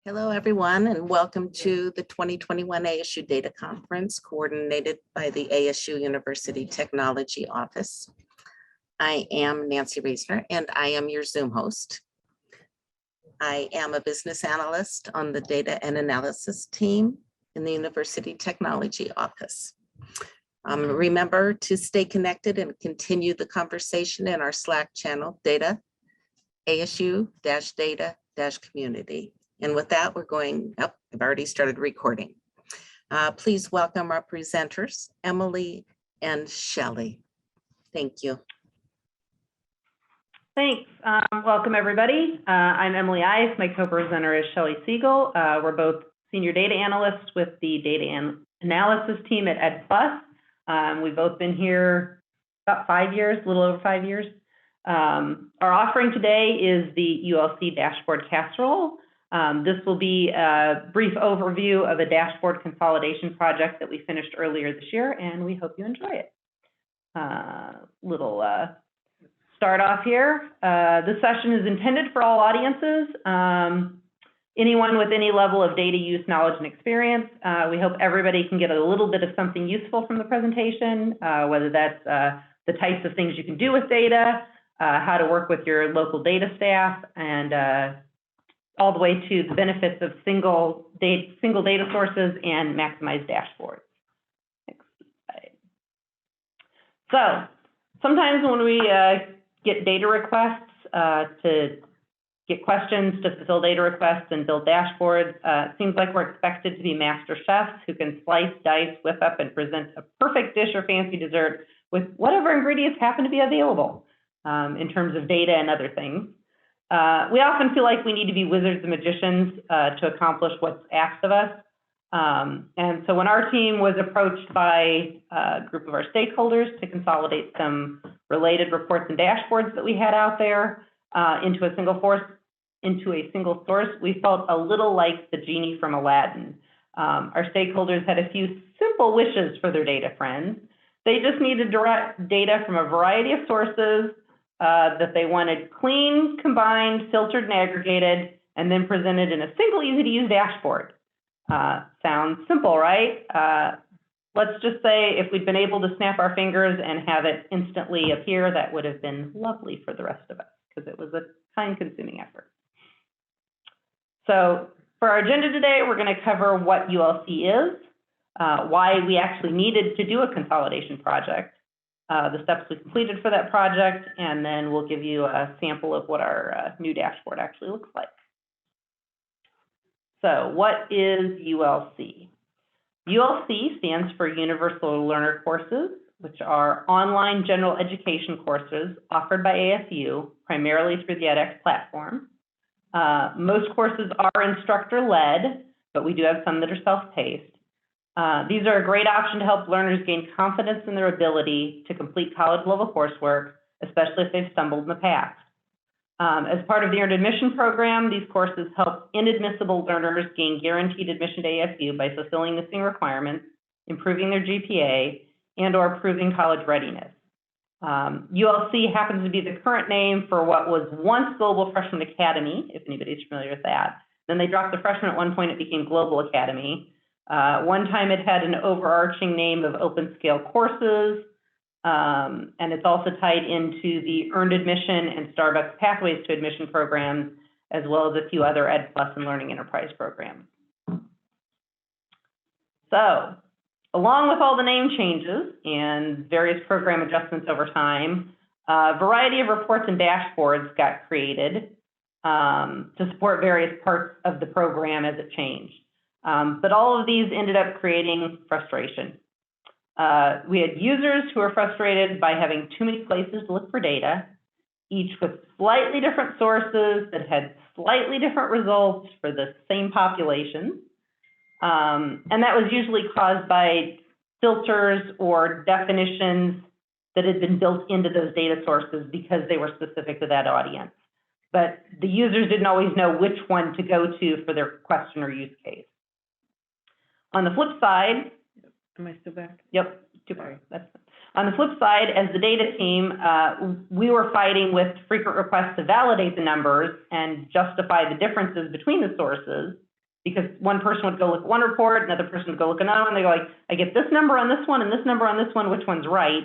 Hello, everyone, and welcome to the 2021 ASU Data Conference coordinated by the ASU University Technology Office. I am Nancy Reisner, and I am your Zoom host. I am a business analyst on the data and analysis team in the University Technology Office. Remember to stay connected and continue the conversation in our Slack channel, Data, ASU-Data-Community. And with that, we're going up. I've already started recording. Please welcome our presenters, Emily and Shelley. Thank you. Thanks. Welcome, everybody. I'm Emily Eiff. My co-presenter is Shelley Segal. We're both senior data analysts with the data analysis team at EdPlus. We've both been here about 5 years, a little over 5 years. Our offering today is the ULC dashboard Casserole. This will be a brief overview of a dashboard consolidation project that we finished earlier this year, and we hope you enjoy it. Start off here. This session is intended for all audiences, anyone with any level of data use, knowledge, and experience. We hope everybody can get a little bit of something useful from the presentation, whether that's the types of things you can do with data, how to work with your local data staff, and all the way to the benefits of single data sources and maximized dashboards. Next slide. So sometimes when we get data requests to get questions to fulfill data requests and build dashboards, it seems like we're expected to be master chefs who can slice, dice, whip up, and present a perfect dish or fancy dessert with whatever ingredients happen to be available in terms of data and other things. We often feel like we need to be wizards and magicians to accomplish what's asked of us. And so when our team was approached by a group of our stakeholders to consolidate some related reports and dashboards that we had out there into a single source, we felt a little like the genie from Aladdin. Our stakeholders had a few simple wishes for their data friends. They just needed direct data from a variety of sources that they wanted clean, combined, filtered, and aggregated, and then presented in a single, easy-to-use dashboard. Sounds simple, right? Let's just say if we'd been able to snap our fingers and have it instantly appear, that would have been lovely for the rest of us, because it was a time-consuming effort. So for our agenda today, we're going to cover what ULC is, why we actually needed to do a consolidation project, the steps we completed for that project, and then we'll give you a sample of what our new dashboard actually looks like. So what is ULC? ULC stands for Universal Learner Courses, which are online general education courses offered by ASU, primarily through the edX platform. Most courses are instructor-led, but we do have some that are self-paced. These are a great option to help learners gain confidence in their ability to complete college-level coursework, especially if they've stumbled in the past. As part of the Earned Admission program, these courses help inadmissible learners gain guaranteed admission to ASU by fulfilling missing requirements, improving their GPA, and/or proving college readiness. ULC happens to be the current name for what was once Global Freshman Academy, if anybody's familiar with that. Then they dropped the freshman at one point, it became Global Academy. One time it had an overarching name of Open Scale Courses, and it's also tied into the Earned Admission and Starbucks Pathways to Admission programs, as well as a few other EdPlus and Learning Enterprise programs. So, along with all the name changes and various program adjustments over time, a variety of reports and dashboards got created to support various parts of the program as it changed. But all of these ended up creating frustration. We had users who were frustrated by having too many places to look for data, each with slightly different sources that had slightly different results for the same population. And that was usually caused by filters or definitions that had been built into those data sources because they were specific to that audience. But the users didn't always know which one to go to for their question or use case. On the flip side, am I still back? Yep. Sorry. On the flip side, as the data team, we were fighting with frequent requests to validate the numbers and justify the differences between the sources because one person would go look at one report, another person would go look at another one. They go like, I get this number on this one and this number on this one, which one's right?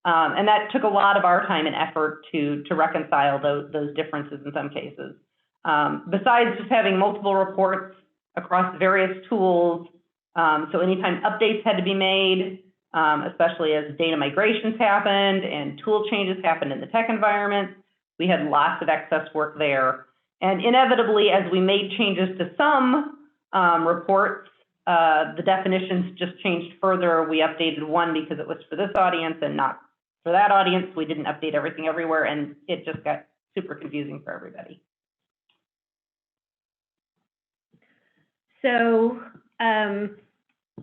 And that took a lot of our time and effort to reconcile those differences in some cases. Besides just having multiple reports across various tools, so anytime updates had to be made, especially as data migrations happened and tool changes happened in the tech environment, we had lots of excess work there. And inevitably, as we made changes to some reports, the definitions just changed further. We updated one because it was for this audience and not for that audience. We didn't update everything everywhere, and it just got super confusing for everybody. So,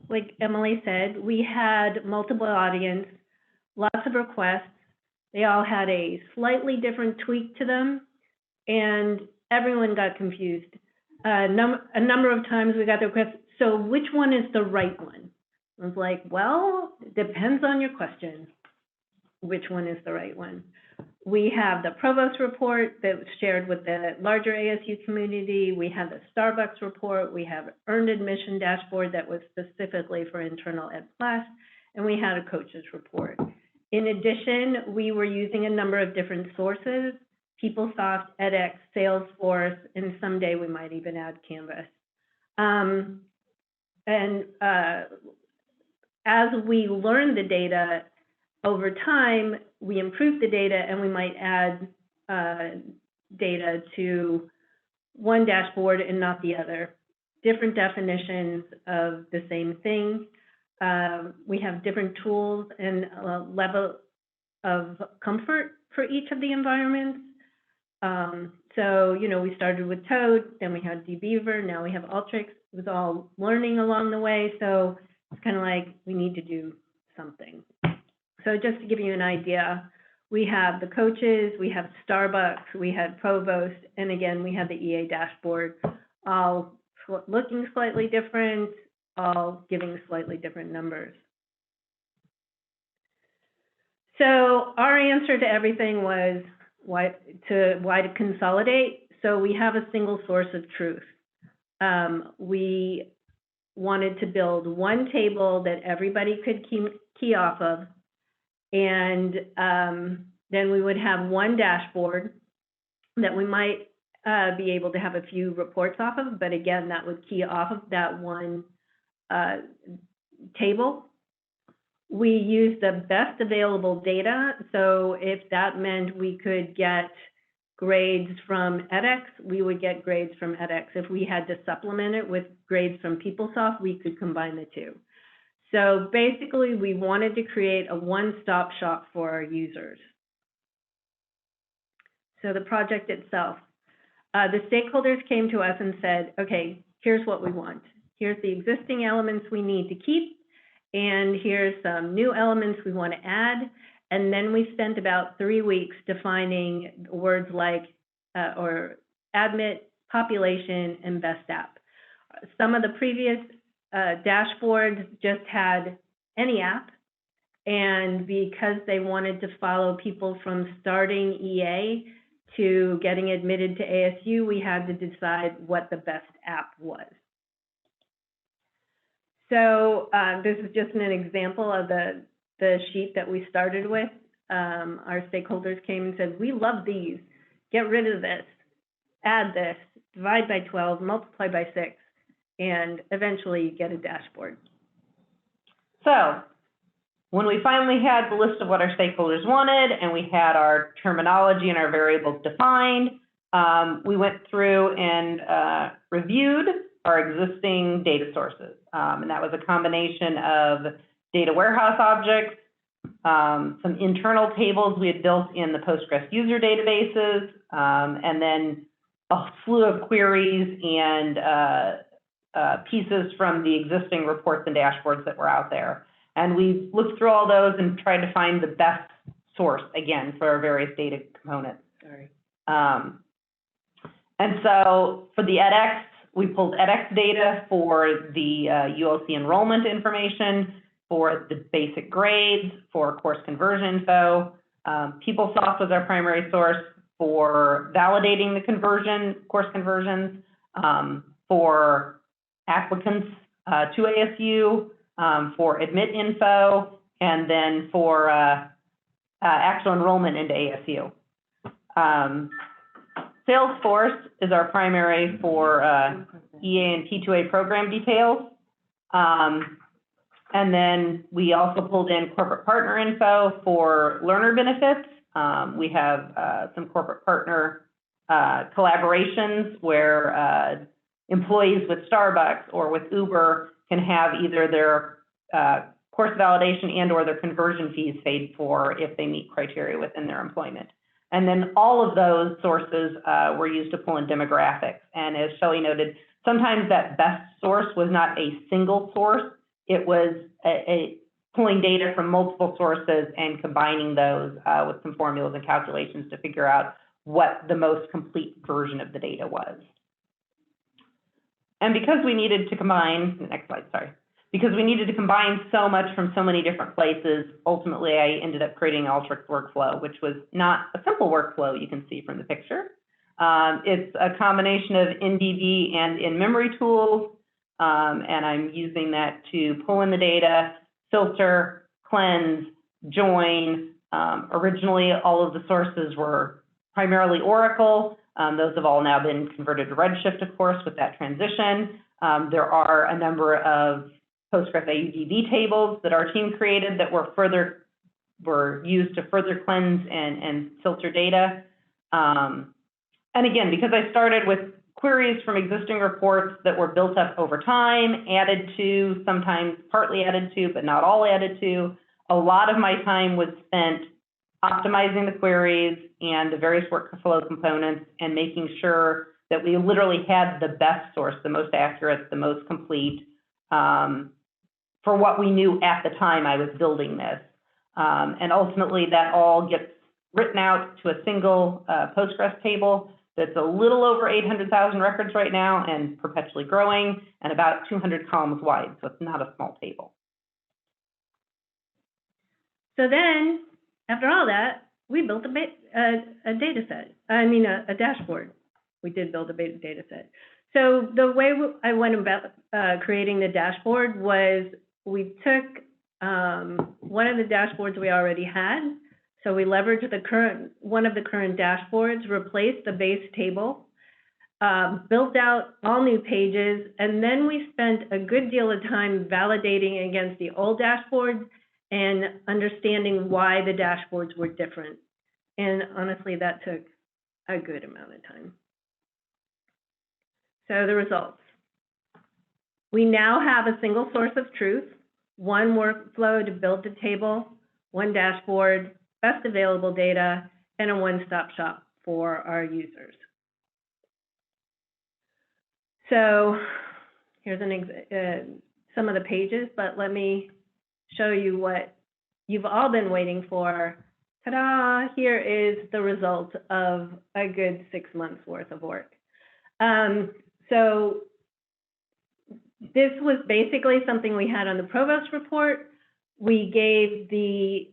like Emily said, we had multiple audience, lots of requests. They all had a slightly different tweak to them, and everyone got confused. A number of times we got the request, so which one is the right one? I was like, well, it depends on your question. Which one is the right one? We have the provost report that was shared with the larger ASU community. We have the Starbucks report. We have earned admission dashboard that was specifically for internal Ed Plus, and we had a coaches report. In addition, we were using a number of different sources: PeopleSoft, edX, Salesforce, and someday we might even add Canvas. As we learn the data over time, we improve the data, and we might add data to one dashboard and not the other. Different definitions of the same thing. We have different tools and level of comfort for each of the environments. So, you know, we started with Toad, then we had dbeaver, now we have Alteryx. It was all learning along the way, so it's kind of like we need to do something. So just to give you an idea, we have the coaches, we have Starbucks, we had Provost, and again, we have the EA dashboard, all looking slightly different, all giving slightly different numbers. So our answer to everything was why to consolidate. So we have a single source of truth. We wanted to build one table that everybody could key off of, and then we would have one dashboard that we might be able to have a few reports off of, but again, that would key off of that one table. We used the best available data, so if that meant we could get grades from edX, we would get grades from edX. If we had to supplement it with grades from PeopleSoft, we could combine the two. So basically, we wanted to create a one-stop shop for our users. So the project itself, the stakeholders came to us and said, okay, here's what we want. Here's the existing elements we need to keep, and here's some new elements we want to add. And then we spent about 3 weeks defining words like, or admit, population, and best app. Some of the previous dashboards just had any app, and because they wanted to follow people from starting EA to getting admitted to ASU, we had to decide what the best app was. So this is just an example of the sheet that we started with. Our stakeholders came and said, we love these, get rid of this, add this, divide by 12, multiply by 6, and eventually you get a dashboard. So when we finally had the list of what our stakeholders wanted and we had our terminology and our variables defined, we went through and reviewed our existing data sources. And that was a combination of data warehouse objects, some internal tables we had built in the Postgres user databases, and then a slew of queries and pieces from the existing reports and dashboards that were out there. And we looked through all those and tried to find the best source, again, for our various data components. Sorry. And so for the edX, we pulled edX data for the ULC enrollment information, for the basic grades, for course conversion info. PeopleSoft was our primary source for validating the course conversions, for applicants to ASU, for admit info, and then for actual enrollment into ASU. Salesforce is our primary for EA and T2A program details. And then we also pulled in corporate partner info for learner benefits. We have some corporate partner collaborations where employees with Starbucks or with Uber can have either their course validation and or their conversion fees paid for if they meet criteria within their employment. And then all of those sources were used to pull in demographics. And as Shelley noted, sometimes that best source was not a single source. It was pulling data from multiple sources and combining those with some formulas and calculations to figure out what the most complete version of the data was. And because we needed to combine, next slide, sorry. Because we needed to combine so much from so many different places, ultimately I ended up creating an Alteryx workflow, which was not a simple workflow you can see from the picture. It's a combination of NDB and in-memory tools, and I'm using that to pull in the data, filter, cleanse, join. Originally, all of the sources were primarily Oracle. Those have all now been converted to Redshift, of course, with that transition. There are a number of Postgres AUDB tables that our team created that were used to further cleanse and filter data. And again, because I started with queries from existing reports that were built up over time, added to, sometimes partly added to, but not all added to, a lot of my time was spent optimizing the queries and the various workflow components and making sure that we literally had the best source, the most accurate, the most complete, for what we knew at the time I was building this. And ultimately that all gets written out to a single Postgres table that's a little over 800,000 records right now and perpetually growing and about 200 columns wide, so it's not a small table. So then, after all that, we built a data set. I mean, a dashboard. We did build a data set. So the way I went about creating the dashboard was we took one of the dashboards we already had. So we leveraged one of the current dashboards, replaced the base table, built out all new pages, and then we spent a good deal of time validating against the old dashboards and understanding why the dashboards were different. And honestly, that took a good amount of time. So the results. We now have a single source of truth, one workflow to build the table, one dashboard, best available data, and a one-stop shop for our users. So here's some of the pages, but let me show you what you've all been waiting for. Ta-da! Here is the result of a good 6 months worth of work. So this was basically something we had on the provost report. We gave the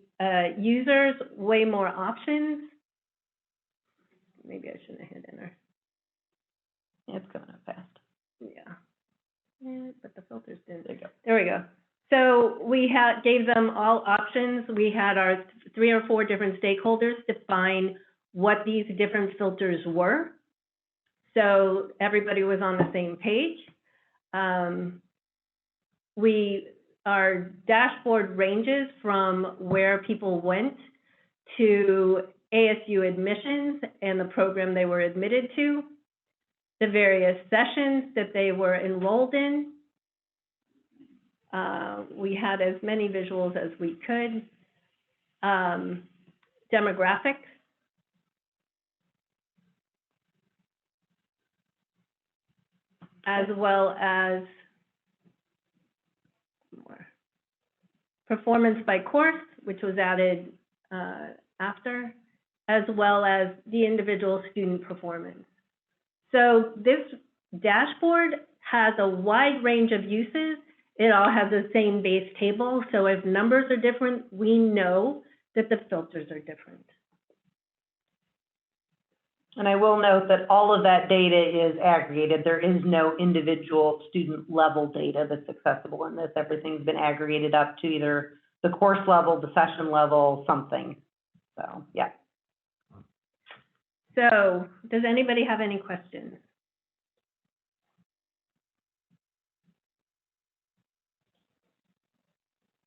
users way more options. Maybe I shouldn't have hit enter. It's going up fast. Yeah, but the filters didn't. There you go. There we go. So we gave them all options. We had our 3 or 4 different stakeholders define what these different filters were. So everybody was on the same page. Our dashboard ranges from where people went to ASU admissions and the program they were admitted to, the various sessions that they were enrolled in. We had as many visuals as we could. Demographics. As well as performance by course, which was added after, as well as the individual student performance. So this dashboard has a wide range of uses. It all has the same base table. So if numbers are different, we know that the filters are different. And I will note that all of that data is aggregated. There is no individual student level data that's accessible in this. Everything's been aggregated up to either the course level, the session level, something. So, yeah. So, does anybody have any questions?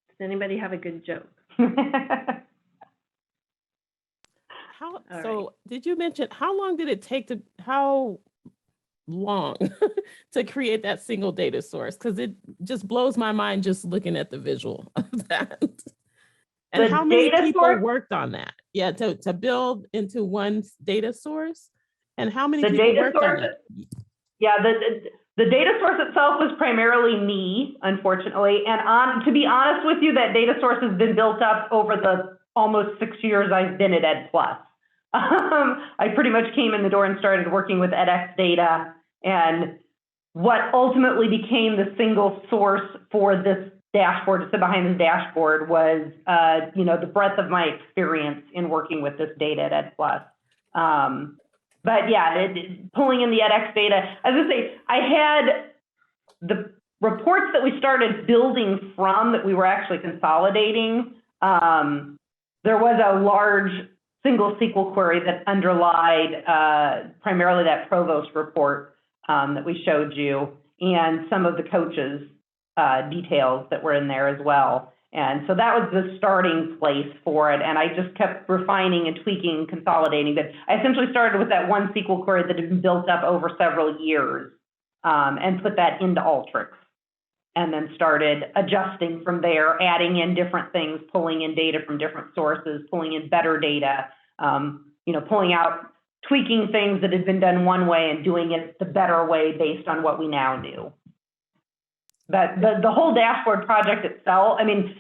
Does anybody have a good joke? So did you mention, how long did it take to, how long to create that single data source? Because it just blows my mind just looking at the visual of that. And The how many data people source- worked on that? Yeah, to build into one data source? And how many The people data worked on source- it? Yeah, the data source itself was primarily me, unfortunately. And to be honest with you, that data source has been built up over the almost 6 years I've been at Ed Plus. I pretty much came in the door and started working with edX data, and what ultimately became the single source for this dashboard, to sit behind this dashboard, was the breadth of my experience in working with this data at Ed Plus. But yeah, pulling in the edX data, as I say, I had the reports that we started building from that we were actually consolidating. There was a large single SQL query that underlied primarily that provost report that we showed you, and some of the coaches' details that were in there as well. And so that was the starting place for it. And I just kept refining and tweaking, consolidating. But I essentially started with that one SQL query that had been built up over several years and put that into Alteryx. And then started adjusting from there, adding in different things, pulling in data from different sources, pulling in better data, pulling out, tweaking things that had been done one way and doing it the better way based on what we now knew. But the whole dashboard project itself, I mean,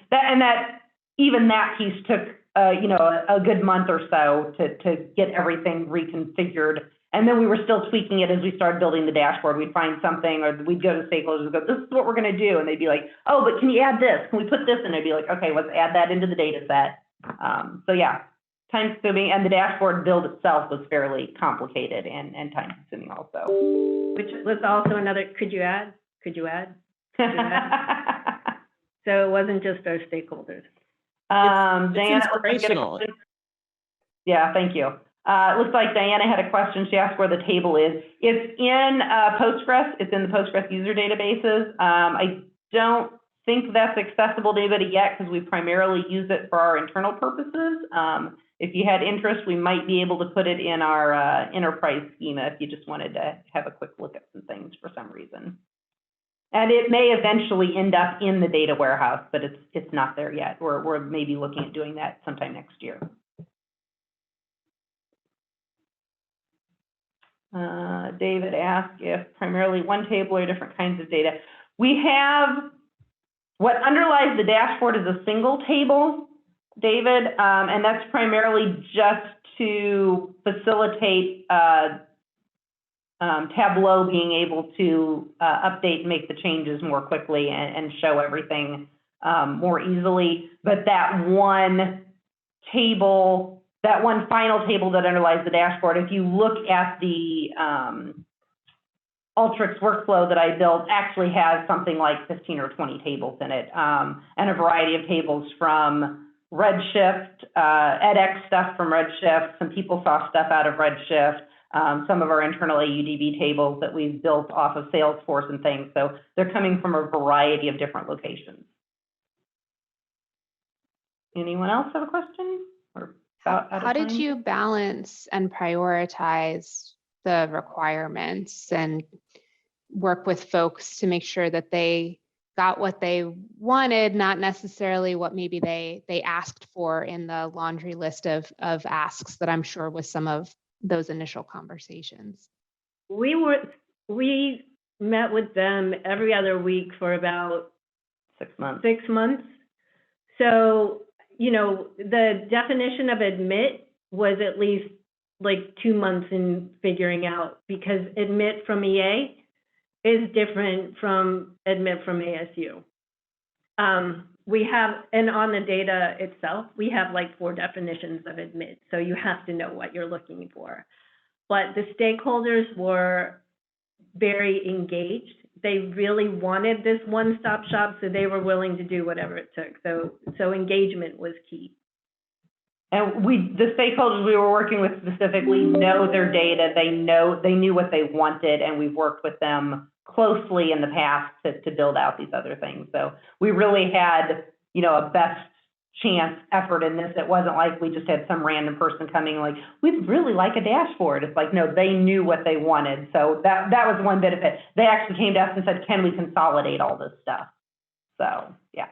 even that piece took a good month or so to get everything reconfigured. And then we were still tweaking it as we started building the dashboard. We'd find something, or we'd go to stakeholders and go, this is what we're going to do. And they'd be like, oh, but can you add this? Can we put this in? I'd be like, okay, let's add that into the data set. So yeah, time consuming, and the dashboard build itself was fairly complicated and time consuming also. Which was also another, could you add? So it wasn't just our stakeholders. Diana, inspirational. Yeah, thank you. It looks like Diana had a question. She asked where the table is. It's in Postgres. It's in the Postgres user databases. I don't think that's accessible to anybody yet because we primarily use it for our internal purposes. If you had interest, we might be able to put it in our enterprise schema if you just wanted to have a quick look at some things for some reason. And it may eventually end up in the data warehouse, but it's not there yet. We're maybe looking at doing that sometime next year. David asked if primarily one table or different kinds of data. We have, what underlies the dashboard is a single table, David, and that's primarily just to facilitate Tableau being able to update and make the changes more quickly and show everything more easily. But that one table, that one final table that underlies the dashboard, if you look at the Alteryx workflow that I built, actually has something like 15 or 20 tables in it, and a variety of tables from Redshift, edX stuff from Redshift, some PeopleSoft stuff out of Redshift, some of our internal AUDB tables that we've built off of Salesforce and things. So they're coming from a variety of different locations. Anyone else have a question? Or how did you balance and prioritize the requirements and work with folks to make sure that they got what they wanted, not necessarily what maybe they asked for in the laundry list of asks that I'm sure was some of those initial conversations? We met with them every other week for about 6 months. 6 months. So, the definition of admit was at least like 2 months in figuring out, because admit from EA is different from admit from ASU. We have, and on the data itself, we have like 4 definitions of admit. So you have to know what you're looking for. but the stakeholders were very engaged. They really wanted this one-stop shop, so they were willing to do whatever it took. So engagement was key. And the stakeholders we were working with specifically know their data. They knew what they wanted, and we've worked with them closely in the past to build out these other things. So we really had, a best chance effort in this. It wasn't like we just had some random person coming like, we'd really like a dashboard. It's like, no, they knew what they wanted. So that was one benefit. They actually came to us and said, can we consolidate all this stuff? So, yeah.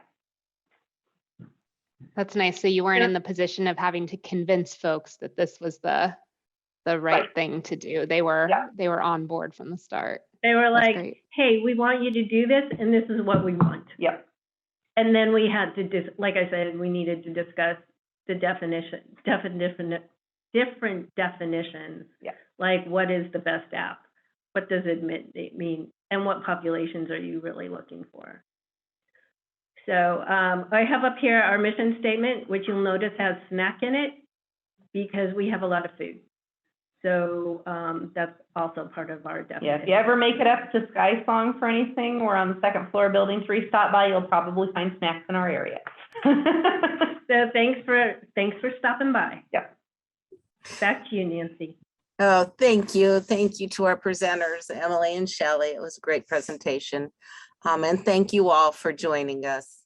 That's nice. So you weren't in the position of having to convince folks that this was the right thing to do. They were on board from the start. They were That's like, great. hey, we want you to do this, and this is what we want. Yep. And then we had to, like I said, we needed to discuss the different definitions. Yeah. Like, what is the best app? What does it mean? And what populations are you really looking for? So I have up here our mission statement, which you'll notice has snack in it because we have a lot of food. So that's also part of our definition. Yeah, if you ever make it up to Sky Song for anything, we're on the second floor, building 3. Stop by, you'll probably find snacks in our area. So thanks for stopping by. Yep. Back to you, Nancy. Oh, thank you. Thank you to our presenters, Emily and Shelley. It was a great presentation. And thank you all for joining us.